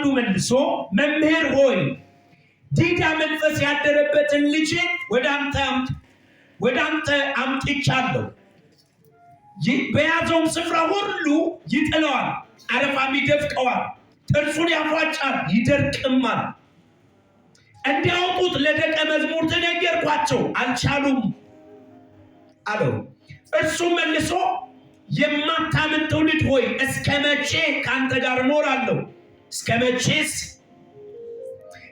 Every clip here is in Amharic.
አንዱ መልሶ መምህር ሆይ ዲዳ መንፈስ ያደረበትን ልጅ ወደ አንተ አምጥቻለሁ። በያዘውም ስፍራ ሁሉ ይጥለዋል፣ አረፋም ይደፍቀዋል፣ ጥርሱን ያፏጫል፣ ይደርቅማል። እንዲያወጡት ለደቀ መዛሙርት ነገርኳቸው፣ አልቻሉም አለው። እርሱ መልሶ የማታምን ትውልድ ሆይ እስከ መቼ ከአንተ ጋር እኖራለሁ? እስከ መቼስ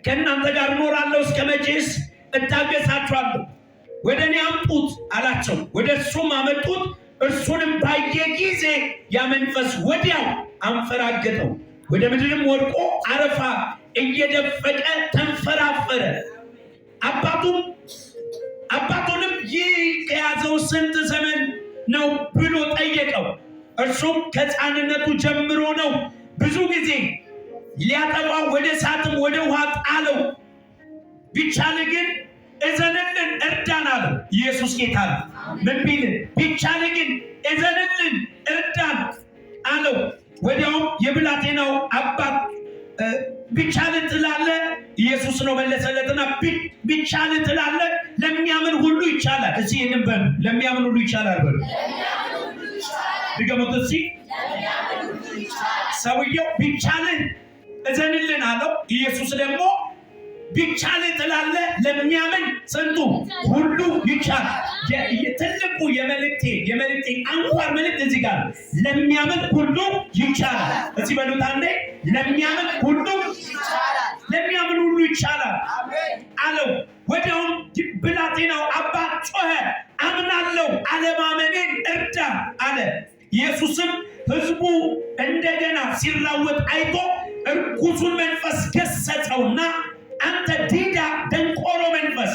ከእናንተ ጋር እኖራለሁ? እስከ መቼስ እታገሳችኋለሁ? ወደ እኔ አምጡት አላቸው። ወደ እርሱም አመጡት። እርሱንም ባየ ጊዜ ያ መንፈስ ወዲያው አንፈራገጠው፣ ወደ ምድርም ወድቆ አረፋ እየደፈቀ ተንፈራፈረ። አባቱንም ይህ ከያዘው ስንት ዘመን ነው ብሎ ጠየቀው። እርሱም ከሕፃንነቱ ጀምሮ ነው፣ ብዙ ጊዜ ሊያጠፋው ወደ እሳትም ወደ ውሃ ጣለው። ቢቻል ግን እዘንልን እርዳን አለው። ኢየሱስ ጌታ ነው። ምን ቢል ቢቻል ግን እዘንልን እርዳን አለው። ወዲያውም የብላቴናው አባት ቢቻል ትላለህ? ኢየሱስ ነው መለሰለትና ቢቻል ትላለህ? ለሚያምን ሁሉ ይቻላል። እዚህ ይህንን በሉ፣ ለሚያምን ሁሉ ይቻላል በሉ። ድገሙት እስኪ። ሰውየው ቢቻል እዘንልን አለው። ኢየሱስ ደግሞ ቢቻል ትላለህ? ለሚያምን ስንቱ ሁሉ ይቻላል። ትልቁ የመልእክቴ አንኳር መልእክት እዚህ ጋር ለሚያምን ሁሉ ይቻላል። እዚህ በሉት አንዴ፣ ለሚያምን ሁሉ ይቻላል፣ ለሚያምን ሁሉ ይቻላል አለው። ወዲያውም ብላቴናው አባት ጮኸ፣ አምናለሁ፣ አለማመኔን እርዳ አለ። ኢየሱስም ሕዝቡ እንደገና ሲራወጥ አይቶ እርኩሱን መንፈስ ገሰጸውና አንተ ዲዳ ደንቆሮ መንፈስ፣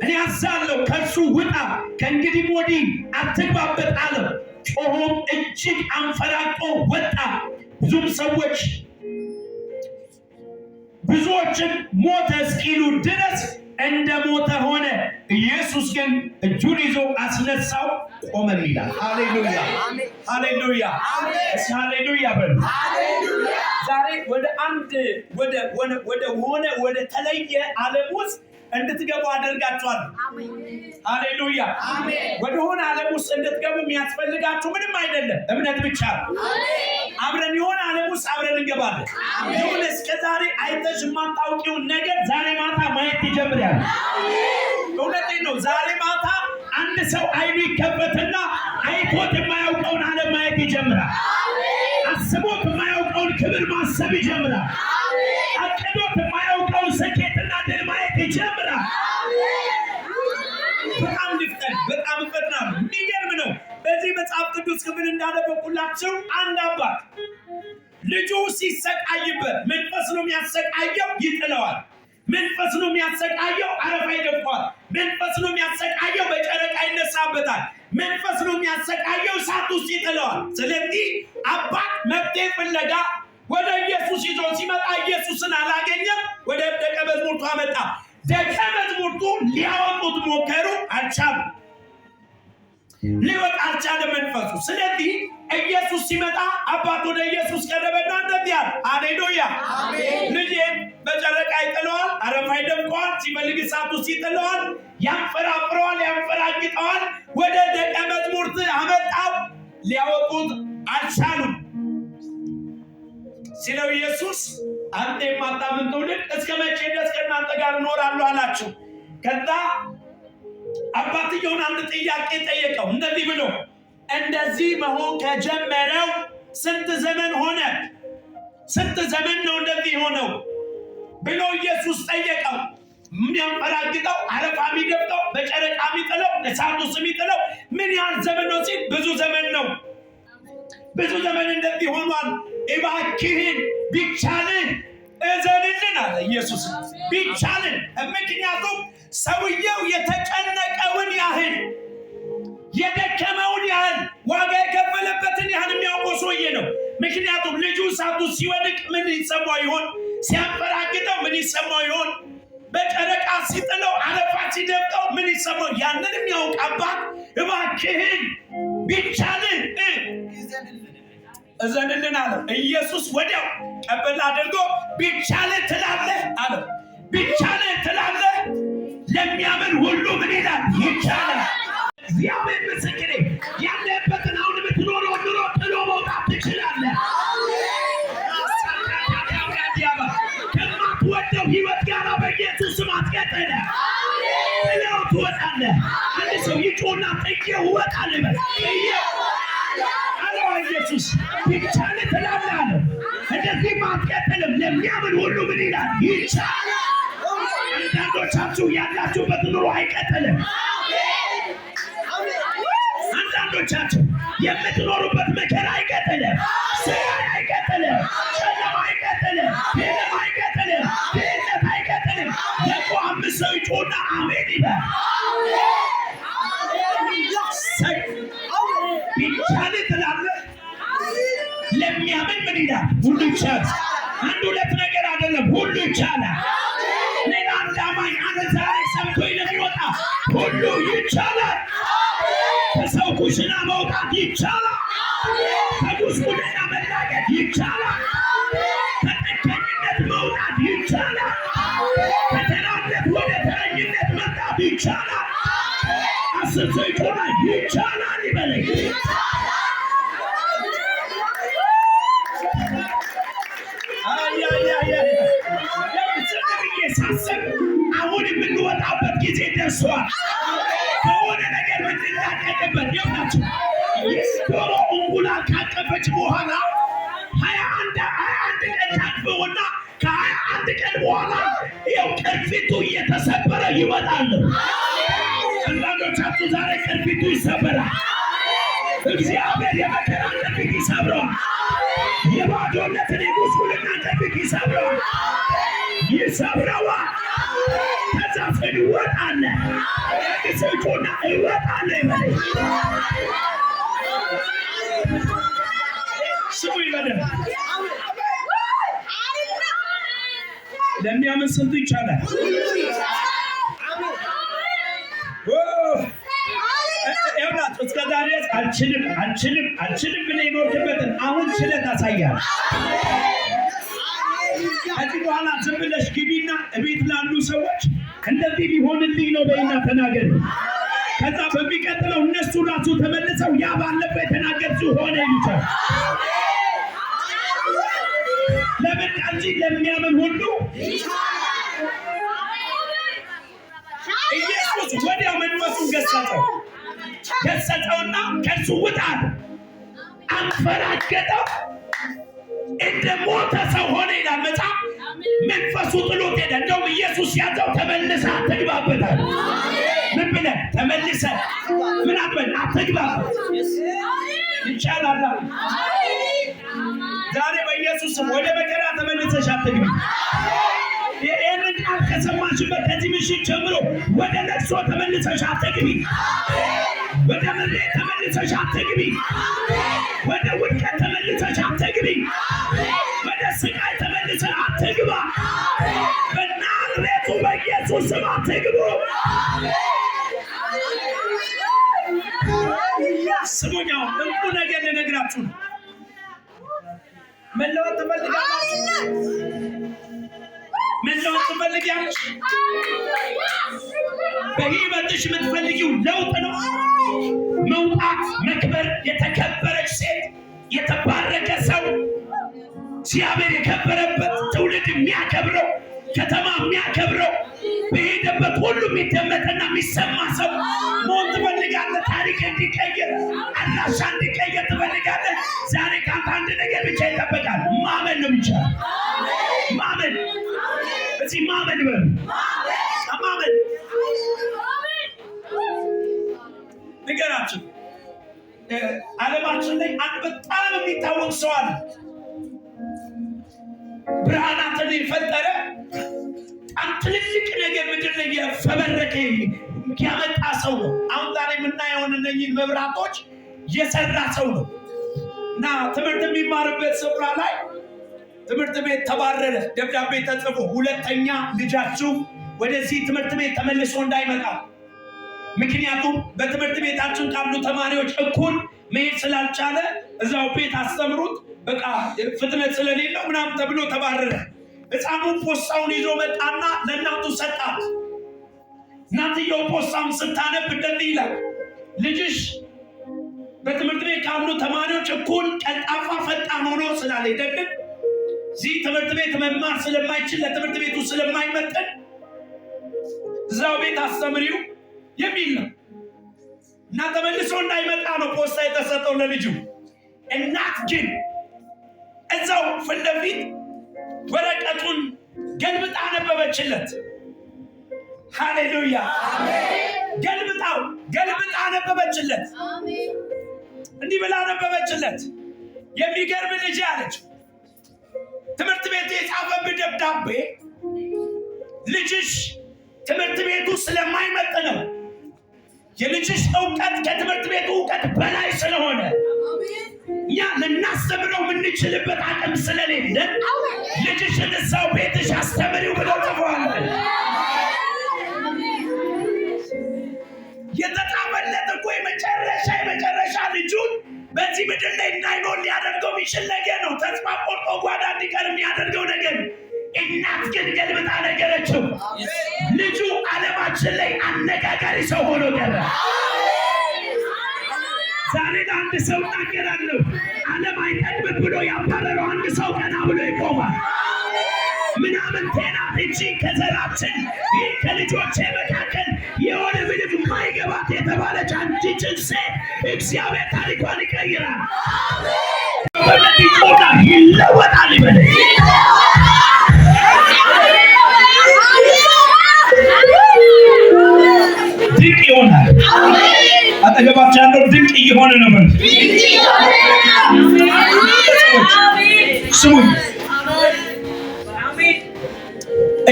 እኔ አዛለሁ፣ ከእርሱ ውጣ፣ ከእንግዲህ ወዲህ አትግባበት አለው። ጮሆም እጅግ አንፈራጦ ወጣ። ብዙዎችን ሞተ እስኪሉ ድረስ እንደ ሞተ ሆነ። ኢየሱስ ግን እጁን ይዞ አስነሳው፣ ቆመም ይላል። ሃሌሉያ ሃሌሉያ ሃሌሉያ በሉ። ዛሬ ወደ ተለየ ዓለም ውስጥ እንድትገቡ አደርጋችኋለሁ። ሃሌሉያ። ወደ ሆነ ዓለም ውስጥ እንድትገቡ የሚያስፈልጋችሁ ምንም አይደለም፣ እምነት ብቻ ነው። አብረን የሆነ ዓለም ውስጥ አብረን እንገባለን። ይሁን እስከ ዛሬ አይተሽ የማታውቂውን ነገር ዛሬ ማታ ማየት ይጀምራል። እውነቴን ነው። ዛሬ ማታ አንድ ሰው አይኑ ይከፈትና አይቶት የማያውቀውን ዓለም ማየት ይጀምራል። አስቦት የማያውቀውን ክብር ማሰብ ይጀምራል። አቅዶት የማያውቀውን ስኬትና ድል ማየት ይጀምራል። በጣም እፈጥናለሁ። የሚገርም ነው። በዚህ መጽሐፍ ቅዱስ ክፍል እንዳነበብኩላችሁ አንድ አባት ልጁ ሲሰቃይበት መንፈስ ነው የሚያሰቃየው፣ ይጥለዋል። መንፈስ ነው የሚያሰቃየው፣ አረፋ ይደፋዋል። መንፈስ ነው የሚያሰቃየው፣ በጨረቃ ይነሳበታል። መንፈስ ነው የሚያሰቃየው፣ እሳት ውስጥ ይጥለዋል። ስለዚህ አባት መፍትሄ ፍለጋ ወደ ኢየሱስ ይዞ ሲመጣ ኢየሱስን አላገኘም። ወደ ደቀ መዛሙርቱ አመጣ። ደቀ መዛሙርቱ ሊያወጡት ሞከሩ፣ አልቻሉም። ሊወጣ አልቻለም መንፈሱ። ስለዚህ ኢየሱስ ሲመጣ አባት ወደ ኢየሱስ ቀረበና እንደዚህ አለ፣ ሃሌሉያ፣ ልጄን በጨረቃ ይጥለዋል፣ አረፋ ይደፍቀዋል፣ ሲፈልግ እሳት ውስጥ ይጥለዋል፣ ያንፈራፍረዋል፣ ያንፈራግጠዋል። ወደ ደቀ መዛሙርት አመጣው፣ ሊያወጡት አልቻሉም። ሲለው ኢየሱስ አንተ የማታምን ትውልድ እስከ መቼ ድረስ ከእናንተ ጋር እኖራለሁ አላቸው። ከዛ አባትየውን አንድ ጥያቄ ጠየቀው፣ እንደዚህ ብሎ እንደዚህ መሆን ከጀመረው ስንት ዘመን ሆነ? ስንት ዘመን ነው እንደዚህ ሆነው ብሎ ኢየሱስ ጠየቀው። የሚያንፈራግጠው፣ አረፋ የሚደፍቀው፣ በጨረቃ የሚጥለው፣ እሳት ውስጥ የሚጥለው ምን ያህል ዘመን ነው ሲል ብዙ ዘመን ነው። ብዙ ዘመን እንደዚህ ሆኗል። እባክህን ቢቻልን እዘንልን አለ ኢየሱስ። ቢቻልን፣ ምክንያቱም ሰውየው የተጨነቀውን ያህል የደከመውን ያህል ዋጋ የከፈለበትን ያህል የሚያውቀው ሰውዬ ነው። ምክንያቱም ልጁ እሳቱ ሲወድቅ ምን ይሰማው ይሆን? ሲያንፈራግጠው ምን ይሰማው ይሆን? በጨረቃ ሲጥለው፣ አረፋ ሲደፍቀው ምን ይሰማው? ያንን የሚያውቅ አባት እባክህን ቢቻልን እዘንልን አለው። ኢየሱስ ወዲያው ቀበል አድርጎ ቢቻልህ ትላለህ አለው። ቢቻልህ ትላለህ፣ ለሚያምን ሁሉ ምን ይላል? ይቻላል። እግዚአብሔር ምስክሬ፣ ያለበትን አሁን የምትኖረው ኑሮ ጥሎ መውጣት ትችላለህ። ከማትወደው ህይወት ጋር በኢየሱስ ስም አትቀጥልም። ጥለው ትወጣለህ። አንድ ሰው ይጮህና ጥዬው እወጣለሁ ይበል። አለው ኢየሱስ። ቢቻልህ ትላለህ አለው። እንደዚህም አትቀጥልም፣ ለሚያምን ሁሉ ምን ይላል? ይቻላል። አንዳንዶቻችሁ ያላችሁበት ኑሮ አይቀጥልም። አንዳንዶቻችሁ የምትኖሩበት መከራ አይቀጥልም። ስቃይ አይቀጥልም። ጨለማ አይቀጥልም። የለም አይቀጥልም። ድህነት አይቀጥልም። ደግሞ 5 ሰው ይጮህና አሜን ይበል። ቢቻልህ ትላለህ፣ ለሚያምን ምን ይላል? ሁሉ ይቻላል። አንድ ሁለት ነገር አይደለም፣ ሁሉ ይቻላል። ሌላ አንድ አማኝ አንድ ዛሬ ሰምቶ ለሚወጣ ሁሉ ይቻላል። ከሰው ኩሽና መውጣት ይቻላል። ከጉስቁልና መላቀቅ ይቻላል። ከጥገኝነት መውጣት ይቻላል። ከተራነት ወደ ተረኝነት መምጣት ይቻላል። 10 ሰው ይጮሃል ይቻላል ይበለኝ። ሳስብ አሁን የምንወጣበት ጊዜ ደርሷል። ከሆነ ነገር ምንላቀቅበት የሆናችሁ ዶሮ እንቁላል ካቀፈች በኋላ 21 ቀን ታቅፈውና ከ21 ቀን በኋላ ይኸው ቅርፊቱ እየተሰበረ ይወጣል። አንዳንዶቻችሁ ዛሬ ቅርፊቱ ይሰበራል። እግዚአብሔር የመከራ ቅርፊት ይሰብረዋል። የባዶነትን የጉስቁልና ቅርፊት ይሰብረዋል። ይሰብረዋል። ከዛ ትወጣለህ። ሰውና እወጣለሁ ይበል። ስሙ ይበል። ለሚያምን ስንቱ ይቻላል? እስከ ዛሬ አልችልም ብለህ የኖርክበትን አሁን ችለህ ታሳያለህ። ከዚህ በኋላ ዝም ብለሽ ግቢና እቤት ላሉ ሰዎች እንደዚህ ሊሆንልኝ ነው በይና ተናገር። ከዛ በሚቀጥለው እነሱ ራሱ ተመልሰው ያ ባለፈው የተናገርሽው ሆነ ይሉሻል። ለምን ቃልጂ ለሚያምን ሁሉ ኢየሱስ ወዲያው መንፈሱን ገሰጸውና ከሱ ውጣ አንፈራገጠው። እንደ ሞተ ሰው ሆነ ይላል መጽሐፍ። መንፈሱ ጥሎት ሄደ። እንደውም ኢየሱስ ያዘው፣ ተመልሰህ አትግባበታል። ምን ብለህ ተመልሰህ ምን አትበል፣ አትግባበት። ይቻላል። ዛሬ በኢየሱስ ስም ወደ መከራ ተመልሰሽ አትግቢ። ይህንን ቃል ከሰማሽበት ከዚህ ምሽት ጀምሮ ወደ ለቅሶ ተመልሰሽ አትግቢ። ወደ ምሬት ተመልሰሽ አትግቢ። ወደ ውድቀት ተመልሰሽ አትግቢ። ወደ ስቃይ ተመልሰሽ አትግባ። በናዝሬቱ በኢየሱስ ስም አትግቡ። ስሙኛው እንቁ ነገር ልነግራችሁ ነው። መለወጥ ትፈልጋላችሁ? መለወጥ ትፈልጊያለሽ? በህይወትሽ የምትፈልጊው ለውጥ ነው። መውጣት፣ መክበር፣ የተከበረች ሴት፣ የተባረከ ሰው፣ እግዚአብሔር የከበረበት ትውልድ የሚያከብረው፣ ከተማ የሚያከብረው፣ በሄደበት ሁሉ የሚደመጥና የሚሰማ ሰው መሆን ትፈልጋለህ? ታሪክ እንዲቀየር፣ አድራሻ እንዲቀየር ትፈልጋለህ? ዛሬ ካንተ አንድ ነገር ብቻ ይጠበቃል። ማመን ነው ብቻ። ማመን እዚህ ማመን በሉ። ማመን ንገራችሁ። ዓለማችን ላይ አንድ በጣም የሚታወቅ ሰው አለ። ብርሃናትን የፈጠረ በጣም ትልልቅ ነገር ምድር ላይ የፈበረከ ያመጣ ሰው ነው። አሁን ዛሬ የምናየውን እነኝህን መብራቶች የሰራ ሰው ነው እና ትምህርት የሚማርበት ስፍራ ላይ ትምህርት ቤት ተባረረ። ደብዳቤ ተጽፎ ሁለተኛ ልጃችሁ ወደዚህ ትምህርት ቤት ተመልሶ እንዳይመጣ፣ ምክንያቱም በትምህርት ቤታችን ካሉ ተማሪዎች እኩል መሄድ ስላልቻለ እዛው ቤት አስተምሩት፣ በቃ ፍጥነት ስለሌለው ምናምን ተብሎ ተባረረ። ሕፃኑ ፖስታውን ይዞ መጣና ለእናቱ ሰጣት። እናትየው ፖስታውን ስታነብ እንደዚህ ይላል፣ ልጅሽ በትምህርት ቤት ካሉ ተማሪዎች እኩል ቀልጣፋ ፈጣን ሆኖ ስላልሄደ እዚህ ትምህርት ቤት መማር ስለማይችል ለትምህርት ቤቱ ስለማይመጥን እዛው ቤት አስተምሪው የሚል ነው እና ተመልሶ እንዳይመጣ ነው ፖስታ የተሰጠው ለልጁ። እናት ግን እዛው ፊት ለፊት ወረቀቱን ገልብጣ አነበበችለት። ሃሌሉያ! ገልብጣ አነበበችለት። እንዲህ ብላ አነበበችለት፣ የሚገርም ልጅ አለች፣ ትምህርት ቤት የጻፈብህ ደብዳቤ ልጅሽ ትምህርት ቤቱ ስለማይመጥነው የልጅሽ እውቀት ከትምህርት ቤቱ እውቀት በላይ ስለሆነ እኛ ልናስተምረው የምንችልበት አቅም ስለሌለ ልጅሽን እዛው ቤትሽ አስተምሪው ብለው ጽፈዋል። የተጻፈለት እኮ የመጨረሻ ልጁን በዚህ ምድር ላይ እንዳይኖር ሊያደርገው የሚችል ነገር ነው። ተስፋ ቆርጦ ጓዳ እንዲቀር የሚያደርገው ነገር። እናት ግን ገልብጣ ነገረችው። ልጁ ዓለማችን ላይ አነጋጋሪ ሰው ሆኖ ቀረ። ዛሬ ለአንድ ሰው እናገራለሁ፣ ዓለም አይጠቅምም ብሎ ያባረረው አንድ ሰው ቀና ብሎ ይቆማል። ምናምን ቴና እንጂ ከዘራችን ከልጆቼ መካከል የሆነ ምንም ማይገባት የተባለች አንዲትን ሴት እግዚአብሔር ታሪኳን ይቀይራል። ይለወጣል ይበል። ድንቅ ይሆናል። አጠገባቸው ያለው ድንቅ እየሆነ ነው። ስሙኝ፣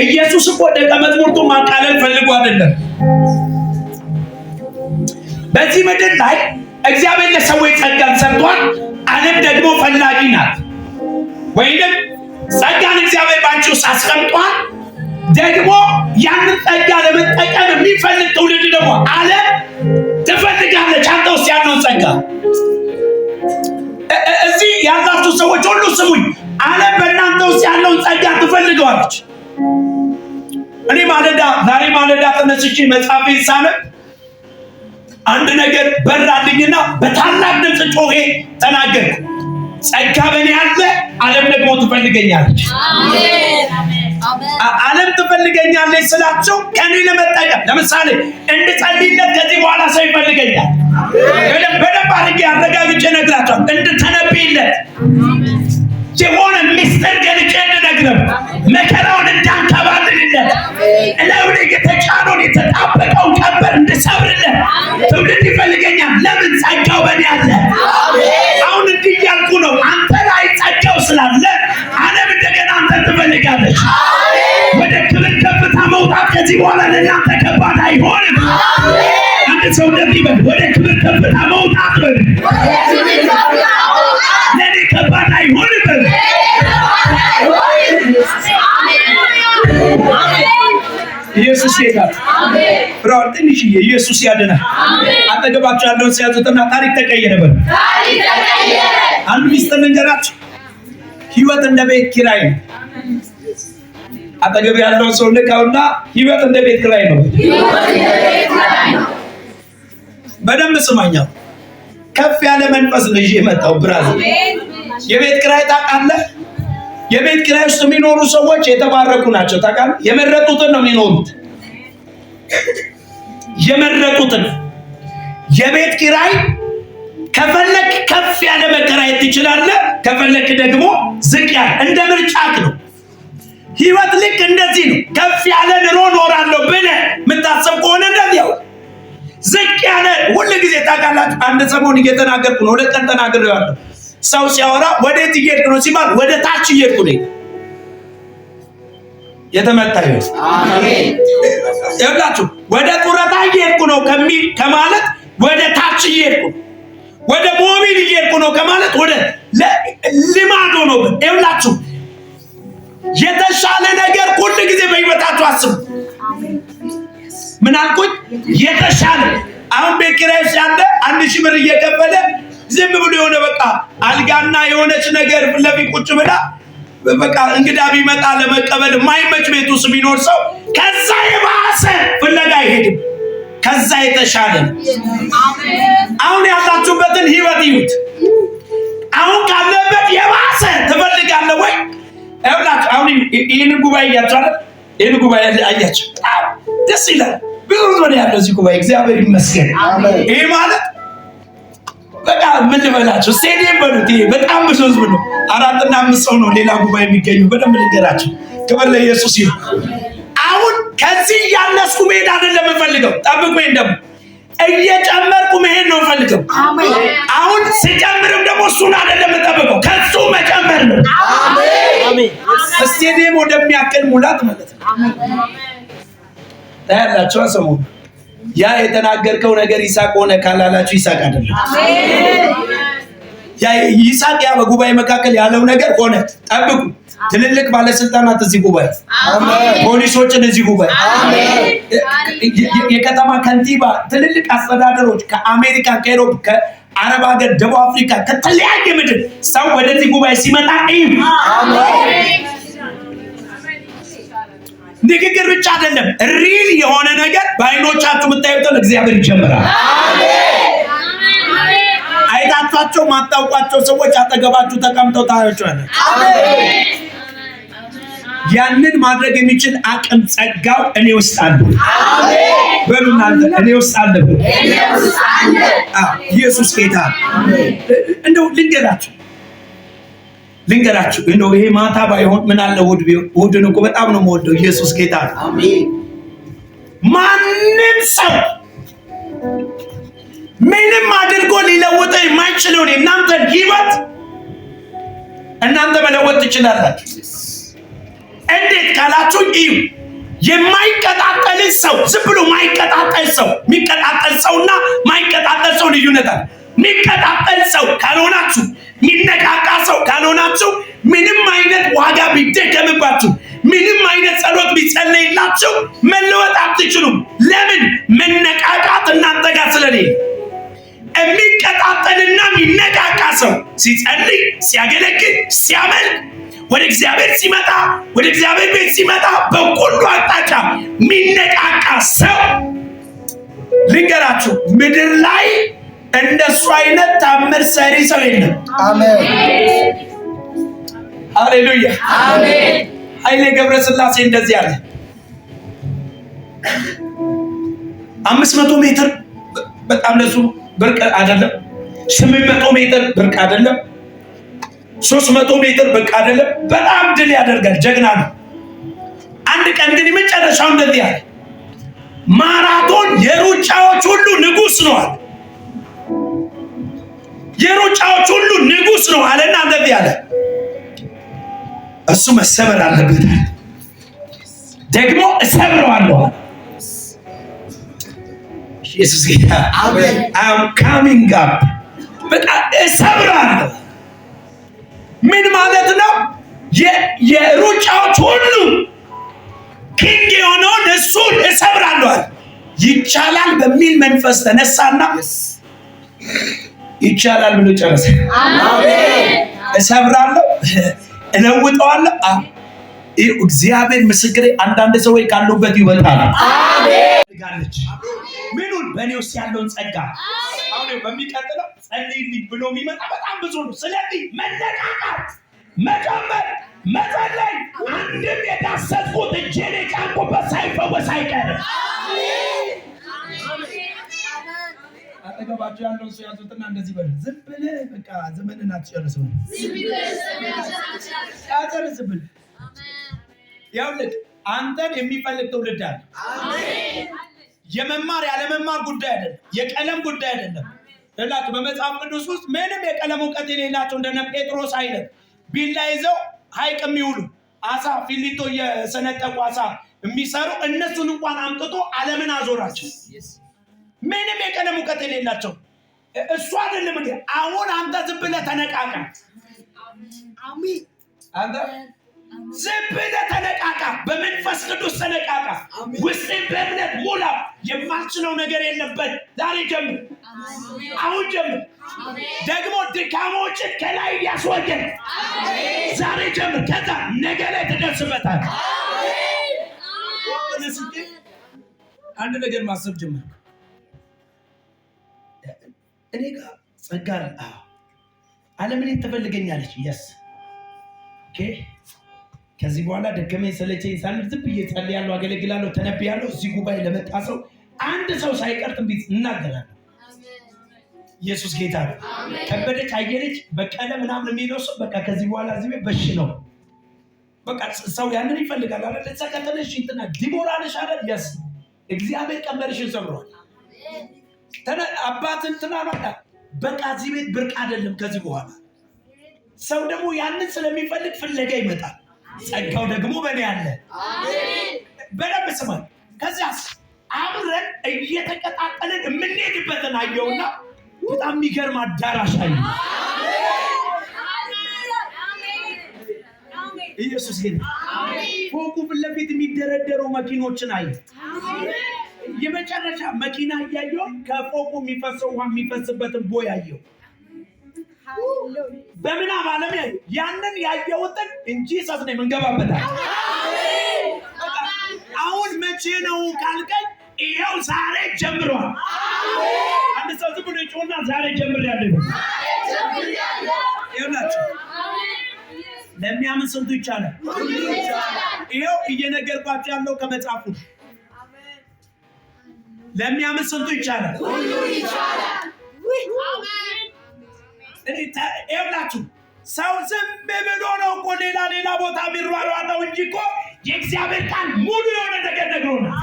ኢየሱስ እኮ ደቀ መዛሙርቱ ማቃለል ፈልጎ አይደለም። በዚህ ምድር ላይ እግዚአብሔር ለሰዎች ጸጋን ሰጥቷል። ዓለም ደግሞ ፈላጊ ናት። ወይንም ጸጋን እግዚአብሔር ባንቺ ውስጥ አስቀምጧል። ደግሞ ያንን ጸጋ ለመጠቀም የሚፈልግ ትውልድ ደግሞ ዓለም ትፈልጋለች። አንተ ውስጥ ያለውን ጸጋ እዚህ ያላችሁ ሰዎች ሁሉ ስሙኝ፣ ዓለም በእናንተ ውስጥ ያለውን ጸጋ ትፈልገዋለች። እኔ ዛሬ ማለዳ ተነስቼ መጽሐፌን ሳነብ አንድ ነገር በራልኝና በታላቅ ድምፅ ጮሄ ተናገርኩ። ጸጋ በእኔ አለ፣ ዓለም ደግሞ ትፈልገኛለች። ዓለም ትፈልገኛለች ስላቸው ከኔ ለመጠቀም ለምሳሌ እንድጸልይለት ከዚህ በኋላ ሰው ይፈልገኛል። በደንብ አድርጌ አረጋግጬ እነግራቸዋለሁ። እንድተነብይለት የሆነ ሚስጥር ገልጬ እንድነግረው መከራውን እንዳንከባልልለት እላዩ ላይ የተጫነውን የተጣበቀውን ቀንበር እንድሰብርለት ትውልድ ይፈልገኛል። ለምን? ጸጋው በእኔ አለ። አሁን እንዲህ እያልኩ ነው። አንተ ላይ ጸጋው ስላለ ዓለም እንደገና አንተን ትፈልጋለች። ወደ ክብር ከፍታ መውጣት ከዚህ በኋላ ለእናንተ ከባድ አይሆንም። አንድ ሰው እንደዚህ በል፣ ወደ ክብር ከፍታ መውጣት በል ለእኔ ከባድ አይሆንም። ኢየሱስ ይላል ብራው ትንሽዬ ኢየሱስ ያድናል። አጠገባቸው ያለውን ሲያዙትና ታሪክ ተቀየረ በል። አንድ ሚስጥር ልንገራችሁ፣ ህይወት እንደ ቤት ኪራይ ነው። አጠገብ ያለውን ሰው ልካውና ህይወት እንደ ቤት ኪራይ ነው። በደንብ ስማኛው። ከፍ ያለ መንፈስ ነው ይዤ የመጣው ብራዘር። የቤት ኪራይ ታውቃለህ? የቤት ኪራይ ውስጥ የሚኖሩ ሰዎች የተባረኩ ናቸው። ታውቃለህ? የመረጡትን ነው የሚኖሩት። የመረጡትን የቤት ኪራይ ከፈለክ ከፍ ያለ መከራየት ትችላለህ፣ ከፈለክ ደግሞ ዝቅ ያለ እንደ ምርጫክ ነው። ህይወት ልክ እንደዚህ ነው። ከፍ ያለ ኑሮ ኖራለሁ ብለህ የምታስብ ከሆነ እንደዚያው ዝቅ ያለ ሁሉ ጊዜ ታውቃላችሁ። አንድ ሰሞን እየተናገርኩ ነው፣ 2 ቀን ተናግሬዋለሁ። ሰው ሲያወራ ወዴት እየሄድክ ነው ሲባል ወደ ታች እየሄድኩ ነኝ። የተመታ ይሁን አሜን። ይኸውላችሁ ወደ ጡረታ እየሄድኩ ነው ከማለት ወደ ታች እየሄድኩ፣ ወደ ሞቢል እየሄድኩ ነው ከማለት ወደ ልማድ ሆኖብን። ይኸውላችሁ የተሻለ ነገር ሁሉ ጊዜ በህይወታችሁ አስቡ። ምን አልኩኝ? የተሻለ አሁን ቤት ኪራይ ያለ 1000 ብር እየከፈለ ዝም ብሎ የሆነ በቃ አልጋና የሆነች ነገር ለፊት ቁጭ ብላ በቃ እንግዳ ቢመጣ ለመቀበል የማይመች ቤት ውስጥ ቢኖር ሰው ከዛ የባሰ ፍለጋ አይሄድም። ከዛ የተሻለ አሁን ያላችሁበትን ህይወት ይዩት። አሁን ካለበት የባሰ ትፈልጋለህ ወይ? አሁን ይህን ጉባኤ እያቻለ ይህን ጉባኤ አያቸው ደስ ይላል። ብዙ ዞን ያለው እዚህ ጉባኤ እግዚአብሔር ይመስገን። ይህ ማለት በቃ ምን ልበላችሁ ስቴዲየም በሉት። ይሄ በጣም ብዙ ህዝብ ነው። 4 እና 5 ሰው ነው ሌላ ጉባኤ የሚገኙ። በደንብ ልንገራችሁ። ክብር ለኢየሱስ ይሁን። አሁን ከዚህ ያነስኩ መሄድ አይደለም የምፈልገው። ጠብቁ። ደግሞ እየጨመርኩ መሄድ ነው የምፈልገው። አሁን ሲጨምርም ደግሞ እሱን አይደለም የምጠብቀው፣ ከሱ መጨመር ነው። አሜን። ስቴዲየም ወደሚያክል ሙላት ማለት ነው። ታያላችሁ። ሰሞኑ ያ የተናገርከው ነገር ይሳቅ ሆነ ካላላችሁ ይሳቅ አይደለም። ያ ይሳቅ ያ በጉባኤ መካከል ያለው ነገር ሆነ። ጠብቁ። ትልልቅ ባለስልጣናት እዚህ ጉባኤ፣ ፖሊሶችን እዚህ ጉባኤ፣ የከተማ ከንቲባ፣ ትልልቅ አስተዳደሮች ከአሜሪካ፣ ከአውሮፓ፣ ከአረብ ሀገር፣ ደቡብ አፍሪካ፣ ከተለያየ ምድር ሰው ወደዚህ ጉባኤ ሲመጣ ንግግር ብቻ አይደለም፣ ሪል የሆነ ነገር በአይኖቻችሁ የምታዩትን እግዚአብሔር ይጀምራል። አይታችኋቸው ማታውቋቸው ሰዎች አጠገባችሁ ተቀምጠው ታያቸዋለህ። ያንን ማድረግ የሚችል አቅም ጸጋው እኔ ውስጥ አለ። በሉ እናንተ እኔ ውስጥ አለ። ኢየሱስ ጌታ። እንደው ልንገራችሁ እንደው ይሄ ማታ ባይሆን ምን አለ እሑድ ቢሆን። እሑድን እኮ በጣም ነው የምወደው። ኢየሱስ ጌታ። አሜን። ማንም ሰው ምንም አድርጎ ሊለውጠው የማይችለው እናንተን ህይወት እናንተ መለወጥ ትችላላችሁ። እንዴት ካላችሁ እዩ። የማይቀጣጠል ሰው ዝም ብሎ ማይቀጣጠል ሰው፣ የሚቀጣጠል ሰውና ማይቀጣጠል ሰው ልዩነት አለ። የሚቀጣጠል ሰው ካልሆናችሁ፣ የሚነቃቃ ሰው ካልሆናችሁ፣ ምንም አይነት ዋጋ ቢደገምባችሁ፣ ምንም አይነት ጸሎት ቢጸለይላችሁ መለወጥ አትችሉም። ለምን? መነቃቃት እናንተ ጋር ስለሌለ። የሚቀጣጠልና የሚነቃቃ ሰው ሲጸልይ፣ ሲያገለግል፣ ሲያመልክ፣ ወደ እግዚአብሔር ሲመጣ፣ ወደ እግዚአብሔር ቤት ሲመጣ በሁሉ አቅጣጫ የሚነቃቃ ሰው ልንገራችሁ፣ ምድር ላይ እንደሱ አይነት ታምር ሰሪ ሰው የለም። አሜን። ሃሌሉያ። አሜን። ኃይሌ ገብረስላሴ እንደዚህ አለ። 500 ሜትር በጣም ለሱ ብርቅ አይደለም። 800 ሜትር ብርቅ አይደለም። 300 ሜትር ብርቅ አይደለም። በጣም ድል ያደርጋል። ጀግና ነው። አንድ ቀን ግን የመጨረሻው እንደዚህ አለ። ማራቶን የሩጫዎች ሁሉ ንጉስ ነው አለ። የሩጫዎች ሁሉ ንጉስ ነው አለና እንደዚህ አለ። እሱ መሰበር አለበት፣ ደግሞ እሰብረዋለሁ። ኢየሱስ ጌታ። አሜን። I'm coming up። በቃ እሰብራለሁ። ምን ማለት ነው? የሩጫዎች ሁሉ ኪንግ የሆነውን እሱን እሰብራለሁ። ይቻላል በሚል መንፈስ ተነሳና ይቻላል ብሎ ጨረሰ። አሜን። እሰብራለሁ፣ እለውጠዋለሁ። እግዚአብሔር ምስክሬ፣ አንዳንድ ሰዎች ካሉበት ይወጣል። አሜን። ምኑን? በእኔ ውስጥ ያለውን ጸጋ። አሁን በሚቀጥለው ጸልይልኝ ብሎ የሚመጣ በጣም ብዙ ነው። ስለዚህ መነቃቃት፣ መጨመር፣ መጸለይ። አንድም የዳሰስኩት እጄን የጫንኩበት ሳይፈወስ አይቀርም። አጠገባቸው ያለውን ሰው ያዙትና እንደዚህ በሉ። ዝም ብለህ በቃ ዘመንን አትጨርሰው። አትጨርስም ብለህ ያውልህ አንተን የሚፈልግ ትውልድ አለ። የመማር ያለመማር ጉዳይ አይደለም። የቀለም ጉዳይ አይደለም። እላችሁ በመጽሐፍ ቅዱስ ውስጥ ምንም የቀለም እውቀት የሌላቸው እንደነ ጴጥሮስ አይነት ቢላ ይዘው ሐይቅ የሚውሉ አሳ ፊሊቶ የሰነጠቁ አሳ የሚሰሩ እነሱን እንኳን አምጥቶ ዓለምን አዞራቸው። ምንም የቀለም እውቀት የሌላቸው እሱ አይደለም እንዴ? አሁን አንተ ዝም ብለህ ተነቃቃ። አሜን። አንተ ዝም ብለህ ተነቃቃ፣ በመንፈስ ቅዱስ ተነቃቃ። ውስጥን በእምነት ሙላ። የማልችለው ነገር የለበት። ዛሬ ጀምር፣ አሁን ጀምር። ደግሞ ድካሞችን ከላይ ያስወገድ ዛሬ ጀምር። ከዛ ነገ ላይ ትደርስበታል። አንድ ነገር ማሰብ ጀምር። እኔ ጋር ጸጋ ዓለም እኔን ትፈልገኛለች። የስ ኦኬ። ከዚህ በኋላ ደከመኝ ሰለቸኝ ሳልል ዝም ብዬ ጸልያለሁ፣ አገለግላለሁ፣ ተነብያለሁ። እዚህ ጉባኤ ለመጣ ሰው አንድ ሰው ሳይቀር ትንቢት እናገራለሁ። ኢየሱስ ጌታ ነው። ከበደች አየለች በቀለ ምናምን የሚለው ሰው በቃ ከዚህ በኋላ እዚህ ቤት በሽ ነው። በቃ ሰው ያንን ይፈልጋል አይደል? ተሰከተለሽ እንትና ዲቦራ ነሽ አይደል? ያስ እግዚአብሔር ቀንበርሽን ሰብሯል። አባት እንትና ማለት በቃ እዚህ ቤት ብርቅ አይደለም። ከዚህ በኋላ ሰው ደግሞ ያንን ስለሚፈልግ ፍለጋ ይመጣል። ጸጋው ደግሞ በእኔ አለ። በደንብ ስማኝ። ከዚያስ አብረን እየተቀጣጠልን የምንሄድበትን አየውና በጣም የሚገርም አዳራሽ አለ። ኢየሱስ ጌታ። ፎቁ ፊት ለፊት የሚደረደሩ መኪኖችን አየ። የመጨረሻ መኪና እያየው ከፎቁ የሚፈሰው ውሃ የሚፈስበትን ቦይ አየው። በምናብ ዓለም ያንን ያየውትን እንጂ ሰስ ነው የምንገባበታል። አሁን መቼ ነው ካልከኝ ይኸው ዛሬ ጀምሯል። አንድ ሰው ዝም ብሎ ይጮህና ዛሬ ጀምሬያለሁ። ይኸውላችሁ ለሚያምን ስንቱ ይቻላል። ይኸው እየነገርኳችሁ ያለው ከመጽሐፉ ለሚያምን ስንቱ ይቻላል። ይኸውላችሁ ሰው ዝም ብሎ ነው እኮ ሌላ ቦታ የሚሯሯጠው እንጂ እኮ የእግዚአብሔር ቃል ሙሉ የሆነ ነገር ነግሮናል።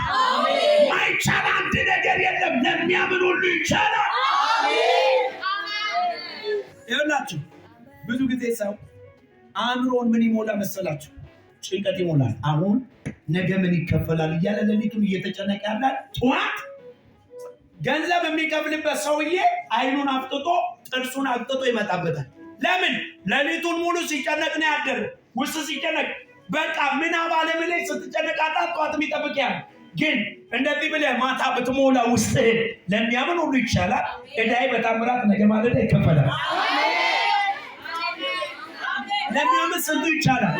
ማይቻል አንድ ነገር የለም። ለሚያምን ሁሉ ይቻላል። ይኸውላችሁ ብዙ ጊዜ ሰው አእምሮን ምን ይሞላ መሰላችሁ? ጭንቀት ይሞላል። አሁን ነገ ምን ይከፈላል እያለ ሌሊቱን እየተጨነቀ ያላል። ጠዋት ገንዘብ የሚከፍልበት ሰውዬ አይኑን አፍጥጦ ጥርሱን አፍጥጦ ይመጣበታል። ለምን? ሌሊቱን ሙሉ ሲጨነቅ ነው ያደረ። ውስጥ ሲጨነቅ በቃ ምን አባለም ላይ ስትጨነቃታ ጠዋት የሚጠብቅ ያለ ግን እንደዚህ ብለህ ማታ ብትሞላ ውስጥ ለሚያምን ሁሉ ይቻላል። እዳይ በታምራት ነገ ማለት ይከፈላል። ለሚያምን ስንቱ ይቻላል።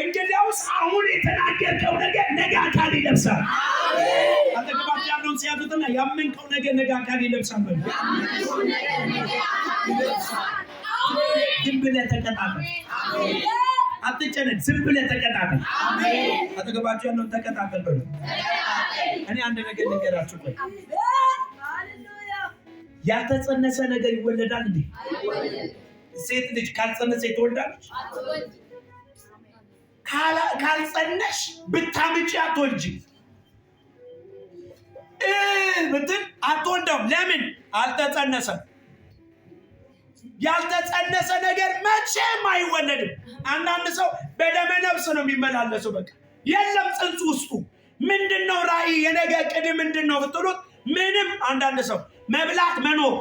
እንግዲያውስ አሁን የተናገርከው ነገር ነገ አካል ይለብሳል። አጠገባችሁ ያለውን ሲያቱትና ያመንከው ነገር ነገ አካል ይለብሳል። ዝም ብለህ ተቀጣጠል። አትጨነቅ። ዝም ብለህ ተቀጣጠል። አጠገባችሁ ያለውን ተቀጣጠል በሉ። እኔ አንድ ነገር ልንገራችሁ። ቆይ ያልተጸነሰ ነገር ይወለዳል እንዴ? ሴት ልጅ ካልጸነሰ ትወልዳለች? ካልጸነሽ ብታምጪ አትወልጂ ብትል አትወልደውም። ለምን? አልተጸነሰም። ያልተጸነሰ ነገር መቼም አይወለድም። አንዳንድ ሰው በደመ ነፍስ ነው የሚመላለሰው። በቃ የለም ጽንሱ ውስጡ ምንድነው? ራእይ የነገ ዕቅድ ምንድነው ብትሉት ምንም። አንዳንድ ሰው መብላት መኖር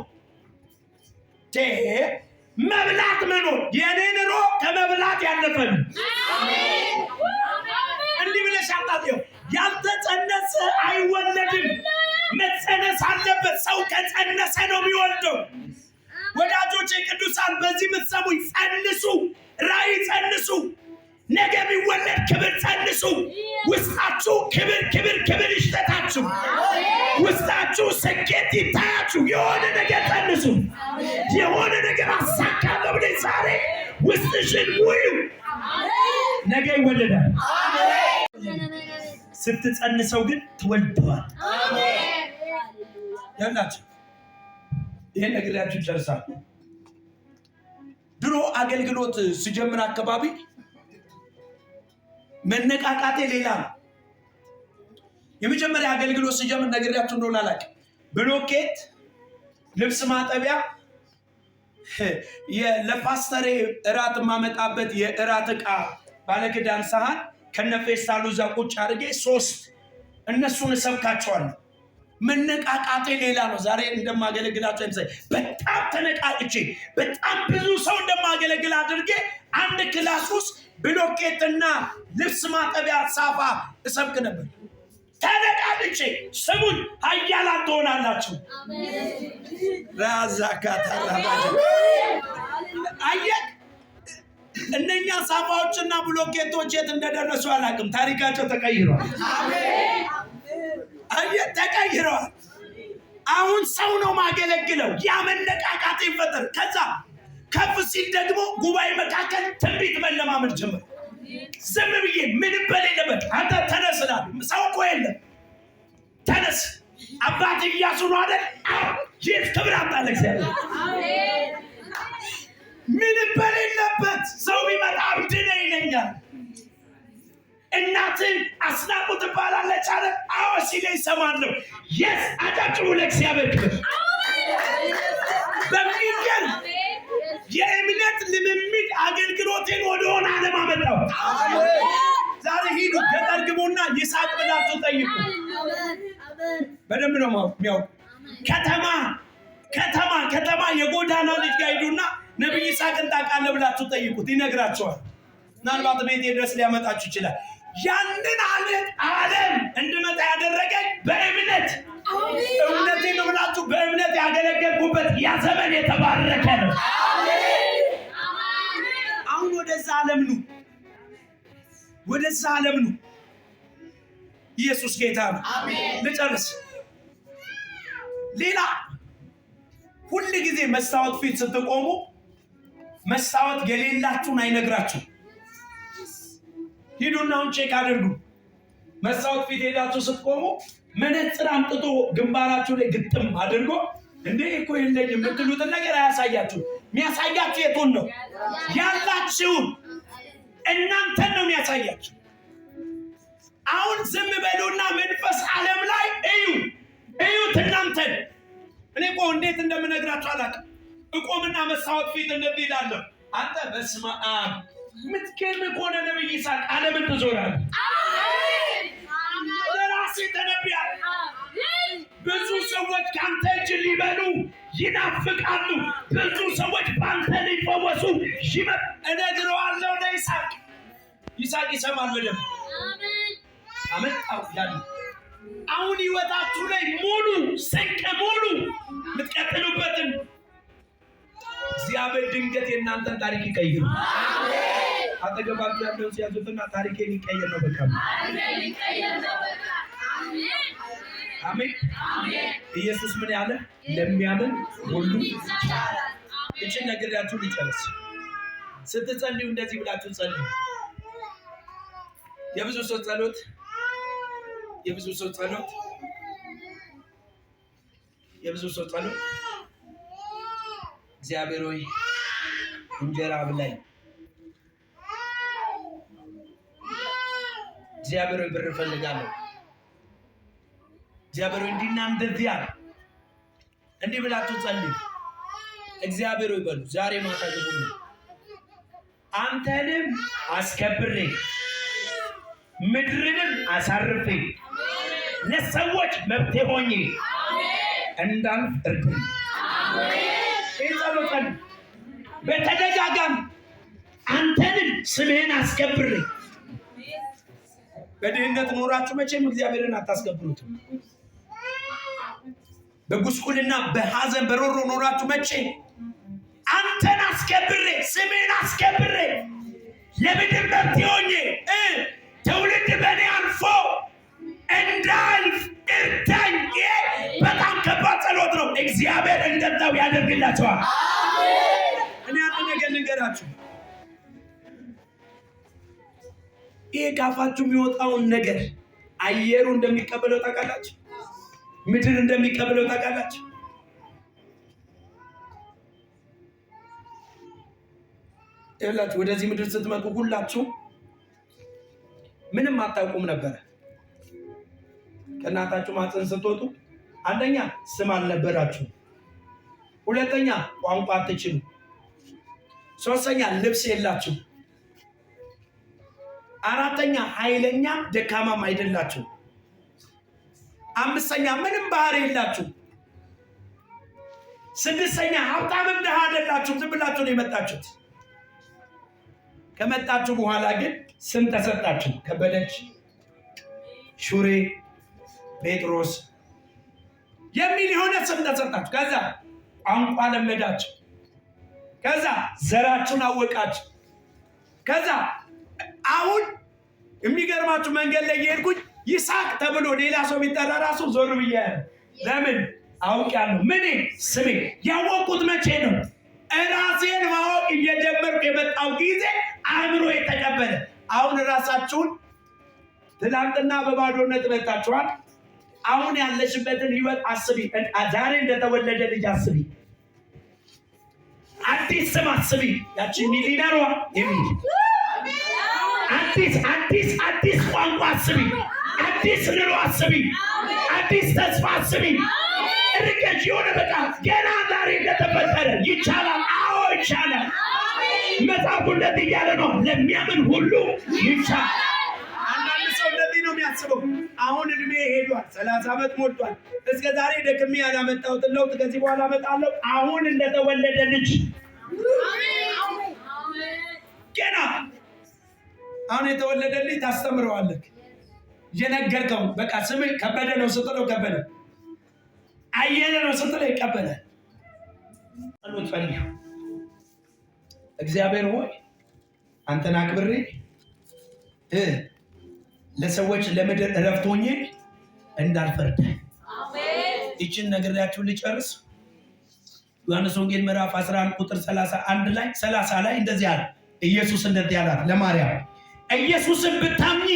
መብላት መኖር የኔ ኑሮ ከመብላት ያለፈ ነው። እንዲህ ብለሽ አታጥየው። ያልተጸነሰ አይወለድም። መጸነስ አለበት። ሰው ከጸነሰ ነው የሚወልደው። ወዳጆቼ ቅዱሳን በዚህ የምትሰሙኝ ጸንሱ፣ ራእይ ጸንሱ፣ ነገ የሚወለድ ክብር ጸንሱ። ውስጣችሁ ክብር ይሽተታችሁ። ውስጣችሁ ስኬት ይታያችሁ። የሆነ ነገር ጸንሱ። የሆነ ነገር አሳካለሁ ብለሽ ዛሬ ውስጥሽን ሙዩ። ነገ ይወለዳል። ስትጸንሰው ግን ትወልደዋል። ያላችሁ ይሄን ነግሬያችሁ ጨርሳለሁ። ድሮ አገልግሎት ሲጀምር አካባቢ መነቃቃቴ ሌላ ነው። የመጀመሪያ አገልግሎት ሲጀምር ነግሬያችሁ እንደሆነ አላውቅም። ብሎኬት፣ ልብስ ማጠቢያ፣ ለፓስተሬ እራት የማመጣበት የእራት ዕቃ ባለክዳን ሳህን ከነፌስታሉ እዛ ቁጭ አድርጌ 3 እነሱን እሰብካቸዋለሁ። መነቃቃቴ ሌላ ነው። ዛሬ እንደማገለግላቸው አይመስለኝ። በጣም ተነቃቅቼ በጣም ብዙ ሰው እንደማገለግል አድርጌ አንድ ክላስ ውስጥ ብሎኬትና ልብስ ማጠቢያ ሳፋ እሰብክ ነበር። ተነቃቅቼ ስሙን ኃያላን ትሆናላችሁ። ራዛካታ አየህ፣ እነኛ ሳፋዎችና ብሎኬቶች የት እንደደረሱ አላውቅም። ታሪካቸው ተቀይሯል። አየህ፣ ተቀይረዋል። አሁን ሰው ነው ማገለግለው። ያ መነቃቃት ይፈጠር። ከዛ ከፍ ሲል ደግሞ ጉባኤ መካከል ትንቢት መለማመድ ጀመር። ዝም ብዬ ምንም በሌለበት አንተ ተነስ እላለሁ። ሰው እኮ የለም። ተነስ አባት ኢያሱ ነው አይደል? ይህ ክብር አጣለ እግዚአብሔር። ምንም በሌለበት ሰው ቢመጣ አብድ ነህ ይለኛል። እናትን አስናቁ ትባላለች አለ። አዎ ሲለኝ እሰማለሁ። የስ አጨብጭቡ ለእግዚአብሔር ክብር። በሚገርም የእምነት ልምምድ አገልግሎቴን ወደሆነ ዓለም አመጣው። ዛሬ ሂዱ ገጠር ግቡና ይስሐቅ ብላችሁ ጠይቁ። በደንብ ነው የሚያውቁ። ከተማ የጎዳና ልጅ ጋር ሂዱና ነቢይ ይስሐቅን ታውቃለህ ብላችሁ ጠይቁት፣ ይነግራቸዋል። ምናልባት ቤቴ ድረስ ሊያመጣችሁ ይችላል። ያንን ዓለም እንድመጣ ያደረገኝ በእምነት እውነቴን ነው ብላችሁ በእምነት ያገለገልኩበት ያ ዘመን የተባረከ ነው። አሁን ወደዛ ዓለም ነው። ኢየሱስ ጌታ ነው። ልጨርስ። ሌላ ሁል ጊዜ መስታወት ፊት ስትቆሙ መስታወት የሌላችሁን አይነግራችሁም። ሂዱና አሁን ቼክ አድርጉ። መስታወት ፊት ሄዳችሁ ስትቆሙ መነጽር አምጥቶ ግንባራችሁ ላይ ግጥም አድርጎ እንዴ እኮ የለኝም የምትሉትን ነገር አያሳያችሁም። የሚያሳያችሁ የቱን ነው? ያላችሁን እናንተን ነው የሚያሳያችሁ። አሁን ዝም በሉና መንፈስ ዓለም ላይ እዩት እናንተን። እኔ እኮ እንዴት እንደምነግራችሁ አላውቅም። እቆምና መስታወት ፊት እንደዚህ እላለሁ። አንተ በስመ አብ ምትገርም ከሆነ ነብይ ይስሐቅ ዓለምን ትዞራለህ። ለራሴ ተነብያለሁ። ብዙ ሰዎች ከአንተ እጅ ሊበሉ ይናፍቃሉ። ብዙ ሰዎች በአንተ ሊፈወሱ እነግረዋለሁ ለይስሐቅ። ይስሐቅ ይሰማል በደንብ። አመጣው ያሉ አሁን ህይወታችሁ ላይ ሙሉ ስንቅ ሙሉ የምትቀጥሉበትን እግዚአብሔር ድንገት የእናንተን ታሪክ ይቀይር። አጠገባችሁ ያለው ሲያዙትና ታሪኬን ይቀየር ነው በቃ። አሜን። ኢየሱስ ምን ያለ ለሚያምን ሁሉ ይቻላል። እቺ ነግራችሁ ልጨርስ። ስትጸልዩ እንደዚህ ብላችሁ ጸልዩ። የብዙ ሰው ጸሎት እግዚአብሔር ሆይ እንጀራ ብላኝ፣ እግዚአብሔር ሆይ ብር እፈልጋለሁ፣ እግዚአብሔር ሆይ እንዲና እንደዚህ አለ። እንዲህ ብላችሁ ጸልዩ። እግዚአብሔር ሆይ በሉ ዛሬ ማታ ግቡ። አንተንም አስከብሬ ምድርንም አሳርፌ ለሰዎች መብቴ ሆኜ እንዳልፍ እርዱኝ። ይጸሎታል በተደጋጋሚ አንተንም ስምህን አስከብሬ። በድህነት ኖራችሁ መቼም እግዚአብሔርን አታስከብሩትም። በጉስቁልና በሐዘን በሮሮ ኖራችሁ መቼ አንተን አስከብሬ ስምህን አስከብሬ ለምድር መብቴ ሆኜ ትውልድ በእኔ አልፎ እንዳልፍ እርዳኝ። በጣም ከባድ ጸሎት ነው። እግዚአብሔር እንደዛው ያደርግላቸዋል። እኔ አንድ ነገር ልንገራችሁ። ይሄ ካፋችሁ የሚወጣውን ነገር አየሩ እንደሚቀበለው ታውቃላችሁ? ምድር እንደሚቀበለው ታውቃላችሁ? ይኸውላችሁ ወደዚህ ምድር ስትመጡ ሁላችሁ ምንም አታውቁም ነበረ። ከእናታችሁ ማህፀን ስትወጡ አንደኛ ስም አልነበራችሁ፣ ሁለተኛ ቋንቋ አትችሉ፣ ሶስተኛ ልብስ የላችሁ፣ አራተኛ ኃይለኛ ደካማም አይደላችሁ፣ አምስተኛ ምንም ባህሪ የላችሁ፣ ስድስተኛ ሀብታምም ድሃ አይደላችሁ። ዝም ብላችሁ ነው የመጣችሁት። ከመጣችሁ በኋላ ግን ስም ተሰጣችሁ። ከበደች፣ ሹሬ፣ ጴጥሮስ የሚል የሆነ ስም ተሰጣችሁ። ከዛ ቋንቋ ለመዳችሁ። ከዛ ዘራችሁን አወቃችሁ። ከዛ አሁን የሚገርማችሁ መንገድ ላይ የሄድኩኝ ይስሐቅ ተብሎ ሌላ ሰው ቢጠራ ራሱ ዞር ብዬ ለምን አውቃለሁ። ምን ስሜ ያወቁት መቼ ነው? ራሴን ማወቅ እየጀመርኩ የመጣው ጊዜ አእምሮ የተቀበለ። አሁን ራሳችሁን ትናንትና በባዶነት መጣችኋል። አሁን ያለሽበትን ህይወት አስቢ። ዛሬ እንደተወለደ ልጅ አስቢ። አዲስ ስም አስቢ። ያቺ ሚሊነሯ የሚል አዲስ ቋንቋ አስቢ። አዲስ ኑሮ አስቢ። አዲስ ተስፋ አስቢ። እርቀሽ የሆነ በቃ ገና ዛሬ እንደተፈጠረ ይቻላል። አዎ ይቻላል። መጽሐፉ እንደዚህ እያለ ነው፣ ለሚያምን ሁሉ ይቻላል። አንዳንድ ሰው እንደዚህ ነው የሚያስበው። አሁን እድሜ ሄዷል፣ 30 ዓመት ሞልቷል። እስከ ዛሬ ደክሜ ያላመጣሁትን ለውጥ ከዚህ በኋላ አመጣለሁ። አሁን እንደተወለደ ልጅ ገና አሁን የተወለደ ልጅ ታስተምረዋለህ። የነገርከው በቃ ስምህ ከበደ ነው ስትለው ከበደ፣ አየለ ነው ስትለው ይቀበላል። ጸሎት ፈልጉ። እግዚአብሔር ሆይ አንተን አክብሬ ለሰዎች ለምድር እረፍት ሆኜ እንዳልፈርድ። ይችን ነግሬያችሁ ልጨርስ። ዮሐንስ ወንጌል ምዕራፍ 11 ቁጥር 30 ላይ እንደዚህ አለ። ኢየሱስ እንደዚህ አላት ለማርያም፣ ኢየሱስን ብታምኚ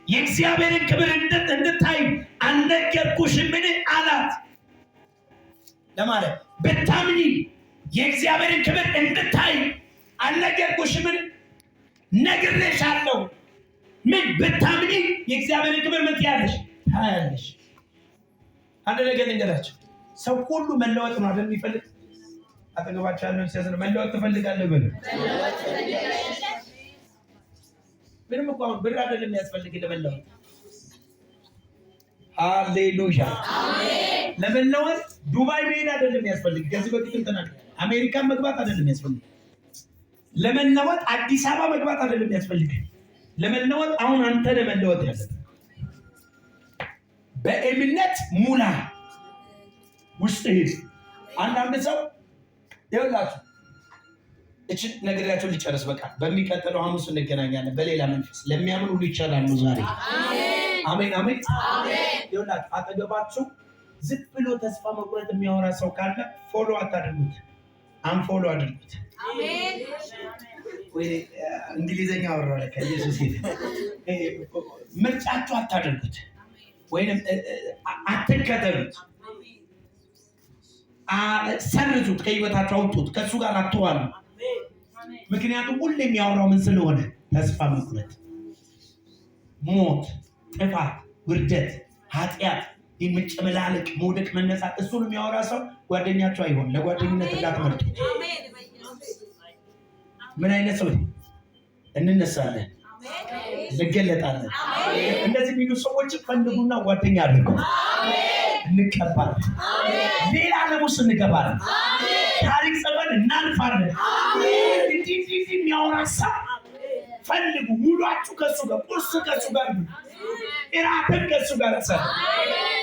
የእግዚአብሔርን ክብር እንድታይ አልነገርኩሽምን አላት። ለማርያም ብታምኚ የእግዚአብሔርን ክብር እንድታይ አልነገርኩሽምን? ነግሬሻለሁ። ምን ብታምኚ የእግዚአብሔርን ክብር ምን ትያለሽ? ታያለሽ። አንድ ነገር ልንገራችሁ። ሰው ሁሉ መለወጥ ነው አይደል የሚፈልግ? አጠገባቸው ያለውን ሲያዝን መለወጥ ትፈልጋለህ በሉ። ምንም እንኳን ብር አይደለም የሚያስፈልግ ለመለወጥ። ሃሌሉያ አሜን። ለመለወጥ ዱባይ መሄድ አይደለም የሚያስፈልግ። ከዚህ በፊት እንተናል አሜሪካን መግባት አይደለም የሚያስፈልግ። ለመለወጥ አዲስ አበባ መግባት አይደለም የሚያስፈልግ። ለመለወጥ አሁን አንተ ለመለወጥ ያለህ በእምነት ሙላ ውስጥ ሄድ። አንዳንድ ሰው ይኸውላችሁ እቺን ነግሬያችሁ ሊጨርስ በቃ በሚቀጥለው ሐሙስ እንገናኛለን በሌላ መንፈስ። ለሚያምን ሁሉ ይቻላል ነው ዛሬ። አሜን አሜን አሜን። ይኸውላችሁ አጠገባችሁ ዝም ብሎ ተስፋ መቁረጥ የሚያወራ ሰው ካለ ፎሎ አታድርጉት፣ አንፎሎ አድርጉት። አሜን። ወይ እንግሊዘኛ አወራለ ከኢየሱስ ይሄ ምርጫችሁ አታድርጉት ወይንም አትከተሉት። ሰርዙት፣ ከህይወታችሁ አውጡት፣ ከእሱ ጋር አትዋሉ። ምክንያቱም ሁሌ የሚያወራው ምን ስለሆነ ተስፋ መቁረጥ፣ ሞት፣ ጥፋት፣ ውርደት፣ ኃጢአት፣ መጨመላለቅ፣ መውደቅ፣ መነሳት እሱን የሚያወራ ሰው ጓደኛቸው አይሆን። ለጓደኝነት እንዳትመርጡ። ምን አይነት ሰው እንነሳለን፣ እንገለጣለን። እንደዚህ የሚሉ ሰዎች ፈልጉና ጓደኛ አድርጉ። እንቀባለን፣ ሌላ ዓለም ውስጥ እንገባለን፣ ታሪክ ጽፈን እናልፋለን። እንዲህ የሚያወራ ሰው ፈልጉ። ውሏችሁ ከሱ ጋር፣ ቁርስ ከሱ ጋር፣ እራትን ከሱ ጋር ሰ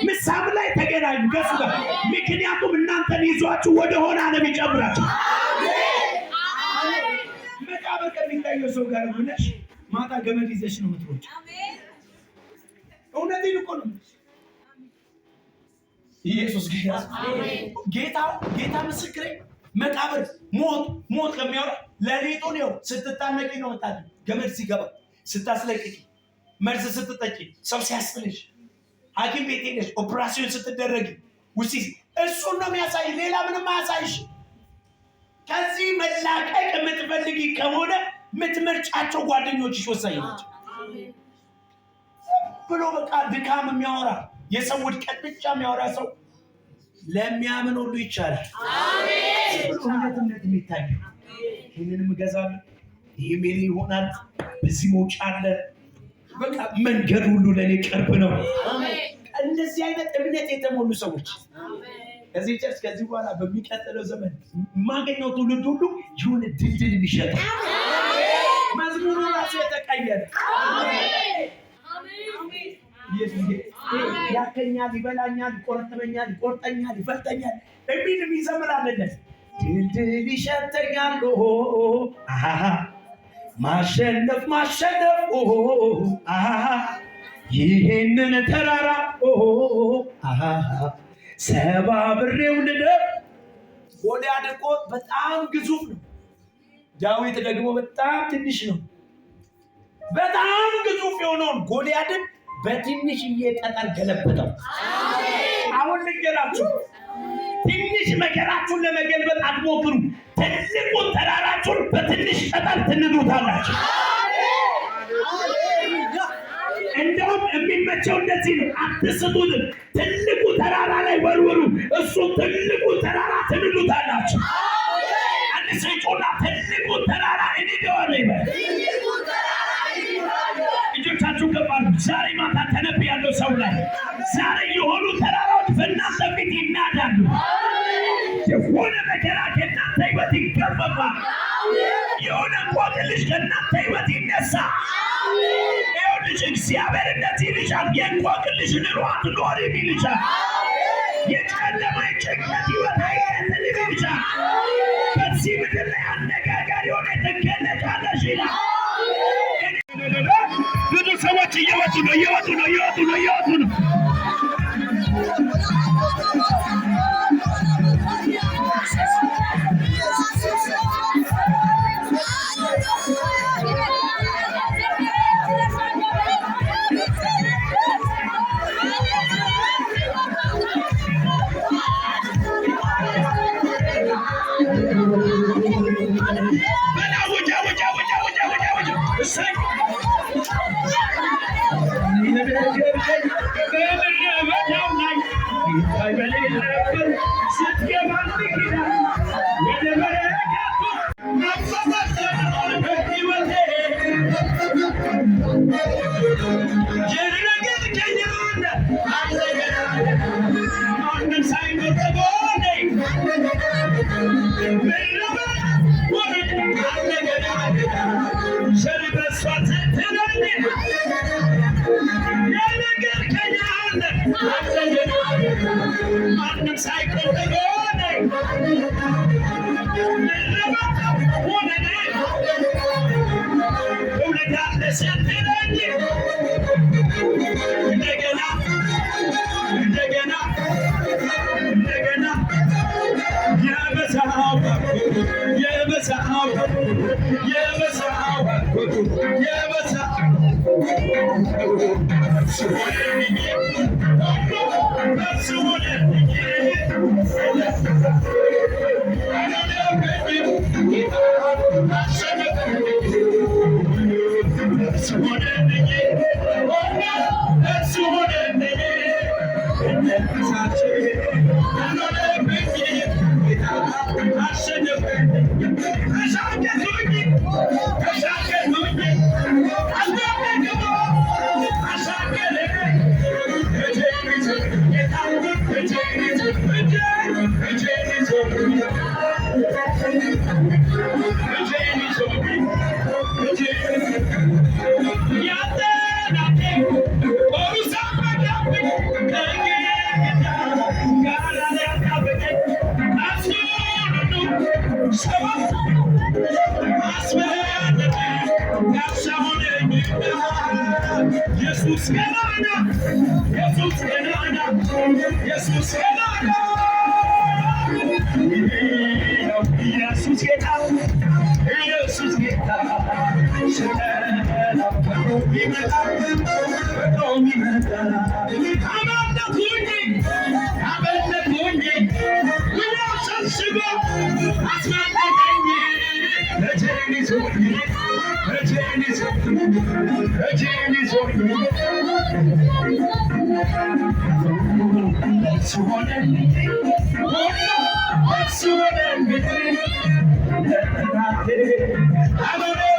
ምሳም ላይ ተገናኙ ከሱ ጋር። ምክንያቱም እናንተን ይዟችሁ ወደሆነ ዓለም ይጨምራችሁ። መቃብር ከሚታየው ሰው ጋር ሆነሽ ማታ ገመድ ይዘሽ ነው የምትሮጪ። እውነቴን እኮ ነው። ኢየሱስ ጌታ ምስክሬ። መቃብር ሞት ከሚያወራ ለሊቱን ነው ስትታነቂ ነው መጣት። ገመድ ሲገባ ስታስለቅቂ፣ መርዝ ስትጠጪ፣ ሰው ሲያስጥልሽ፣ ሐኪም ቤት ሄደሽ ኦፕራሲዮን ስትደረጊ ውጪ እሱን ነው የሚያሳይ፣ ሌላ ምንም አያሳይሽ። ከዚህ መላቀቅ የምትፈልጊ ከሆነ የምትመርጫቸው ጓደኞችሽ ወሳኝ ናቸው። ብሎ በቃ ድካም የሚያወራ የሰው ውድቀት ብቻ የሚያወራ ሰው ለሚያምን ሁሉ ይቻላል። አሜን። እምነት የሚታየው ይህንንም እገዛለሁ፣ ይህ ሜል ይሆናል፣ በዚህ መውጫ አለ፣ በቃ መንገድ ሁሉ ለእኔ ቅርብ ነው። እንደዚህ አይነት እምነት የተሞሉ ሰዎች ከዚህ ጨርስ ከዚህ በኋላ በሚቀጥለው ዘመን የማገኘው ትውልድ ሁሉ ይሁን ድልድል የሚሸጠው መዝሙሩ ራሱ የተቀየረ ያከኛል፣ ይበላኛል፣ ይቆረጥመኛል፣ ይቆርጠኛል፣ ይፈልጠኛል የሚልም ይዘምራልለት። ድልድል ይሸተኛል ማሸነፍ ማሸነፍ ይህንን ተራራ ሰባብሬው ልለፍ። ጎልያድ እኮ በጣም ግዙፍ ነው። ዳዊት ደግሞ በጣም ትንሽ ነው። በጣም ግዙፍ የሆነውን ጎልያድን በትንሽዬ ጠጠር ገለበጠው። አሁን ልንገራችሁ፣ ትንሽ መከራችሁን ለመገልበጥ አትሞክሩ። ትልቁን ተራራችሁን በትንሽ ጠጠር ትንዱታላችሁ። እንደውም የሚመቸው እንደዚህ ነው። አትስጡትም። ትልቁ ተራራ ላይ ወርወሩ። እሱ ትልቁ ተራራ ትንዱታላችሁ። አንድ ሰይጦና ትልቁ ተራራ እንዲደዋለ ይበል። እጆቻችሁ ገባሉ። ዛሬ ማታ ተነብያለሁ ሰው ላይ። ዛሬ የሆኑ ተራራዎች በእናንተ ፊት ይናዳሉ። የሆነ መከራ ከእናንተ ሕይወት ይገፈፋል። የሆነ እንቆቅልሽ ከእናንተ ሕይወት ይነሳ። ይኸውልሽ እግዚአብሔር እንደዚህ ይልሻል፣ የእንቆቅልሽን ኑሮ አትኖሪም ይልሻል። የጨለማ የጭንቀት ሕይወት አይቀጥልም ይልሻል። በዚህ ምድር ላይ አነጋጋሪ ሆነ ትገለጫለሽ ይላል። ብዙ ሰዎች እየወጡ ነው። I'm